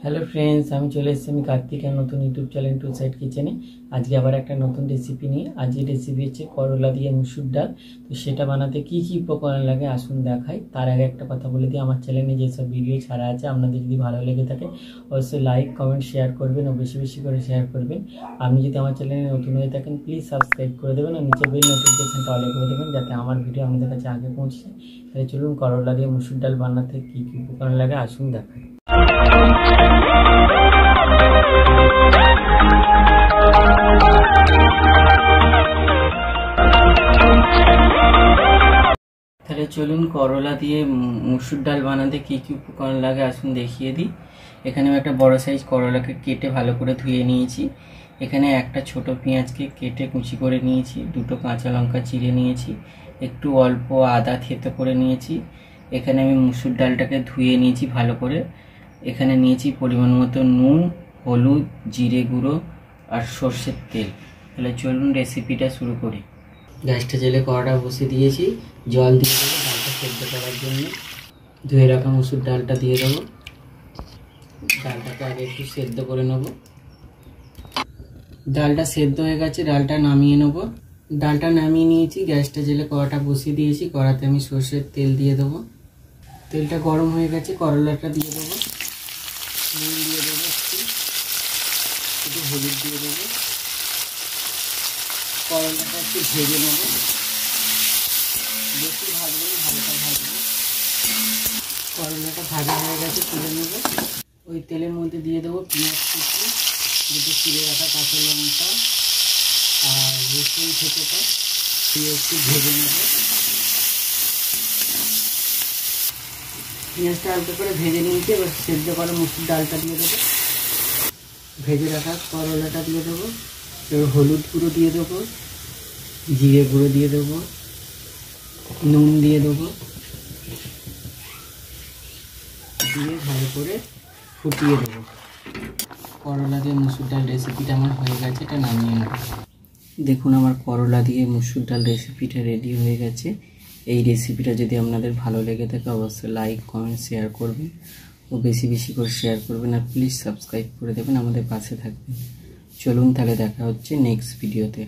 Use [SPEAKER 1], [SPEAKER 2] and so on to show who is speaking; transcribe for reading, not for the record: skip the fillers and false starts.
[SPEAKER 1] Hello friends, আমি চলে এসেছি আমি কার্তিক আর নতুন ইউটিউব চ্যানেল টু সাইড কিচেনে। আজকে আবার একটা নতুন রেসিপি নিয়ে। আজকে রেসিপি হচ্ছে করলা দিয়ে মুসুর ডাল। তো সেটা বানাতে কি কি উপকরণ লাগে আসুন দেখাই। তার আগে একটা কথা বলে দিই, আমার চ্যানেলে যেসব ভিডিও ছাড়া আছে আপনাদের যদি ভালো লেগে থাকে অবশ্যই লাইক কমেন্ট শেয়ার করবেন ও বেশি বেশি করে শেয়ার করবেন। আপনি যদি আমার চ্যানেলে নতুন হয়ে থাকেন প্লিজ সাবস্ক্রাইব করে দেবেন আর নিচে বেল নোটিফিকেশনটা অল করে দেবেন যাতে আমার ভিডিও আপনাদের কাছে আগে পৌঁছে। তাহলে চলুন করলা দিয়ে মুসুর ডাল বানাতে কি কি উপকরণ লাগে আসুন দেখাই। তাহলে চলুন করলা দিয়ে মুসুর ডাল বানাতে কি কি উপকরণ লাগে আসুন দেখিয়ে দিই। এখানে আমি একটা বড় সাইজ করলাকে কেটে ভালো করে ধুয়ে নিয়েছি। এখানে একটা ছোট পেঁয়াজকে কেটে কুচি করে নিয়েছি, দুটো কাঁচা লঙ্কা চিড়ে নিয়েছি, একটু অল্প আদা থেতো করে নিয়েছি। এখানে আমি মুসুর ডালটাকে ধুয়ে নিয়েছি ভালো করে। এখানে নিয়েছি পরিমাণ মতো নুন, হলুদ, জিরে গুঁড়ো আর সর্ষের তেল। তাহলে চলুন রেসিপিটা শুরু করি। গ্যাসটা জেলে কড়াটা বসিয়ে দিয়েছি, জল দিয়ে দেবো ডালটা সেদ্ধ করার জন্য। ধুয়ে রাখা মুসুর ডালটা দিয়ে দেবো। ডালটাকে আগে একটু সেদ্ধ করে নেব। ডালটা সেদ্ধ হয়ে গেছে, ডালটা নামিয়ে নেব। ডালটা নামিয়ে নিয়েছি, গ্যাসটা জেলে কড়াটা বসিয়ে দিয়েছি। কড়াতে আমি সর্ষের তেল দিয়ে দেবো। তেলটা গরম হয়ে গেছে, করলাটা দিয়ে দেবো। নুন দিয়ে দেবো, একটু হলুদ দিয়ে দেবো। করলাটা একটু ভেজে নেবো, বেশি ভাজবো না, হালকা ভাজবো। করলাটা ভাজা হয়ে গেছে, তুলে নেব। ওই তেলের মধ্যে দিয়ে দেবো পেঁয়াজ কুচি, দুটো চিড়ে রাখা কাঁচা লঙ্কা আর রসুন থেতোটা দিয়ে একটু ভেজে নেব। পেঁয়াজটা হালকা করে ভেজে নিয়েছি, এবার সেদ্ধ করা মুসুর ডালটা দিয়ে দেবো। ভেজে রাখা করলাটা দিয়ে দেবো। এবার হলুদ গুঁড়ো দিয়ে দেবো, জিরে গুঁড়ো দিয়ে দেবো, নুন দিয়ে দেবো, দিয়ে ভালো করে ফুটিয়ে দেবো। করলা দিয়ে মুসুর ডাল রেসিপিটা আমার হয়ে গেছে, এটা নামিয়ে নেব। দেখুন আমার করলা দিয়ে মুসুর ডাল রেসিপিটা রেডি হয়ে গেছে। এই রেসিপিটা যদি আপনাদের ভালো লেগে থাকে অবশ্যই লাইক কমেন্ট শেয়ার করবেন ও বেশি বেশি করে শেয়ার করবেন আর প্লিজ সাবস্ক্রাইব করে দেবেন, আমাদের পাশে থাকবেন। চলুন তাহলে দেখা হচ্ছে নেক্সট ভিডিওতে।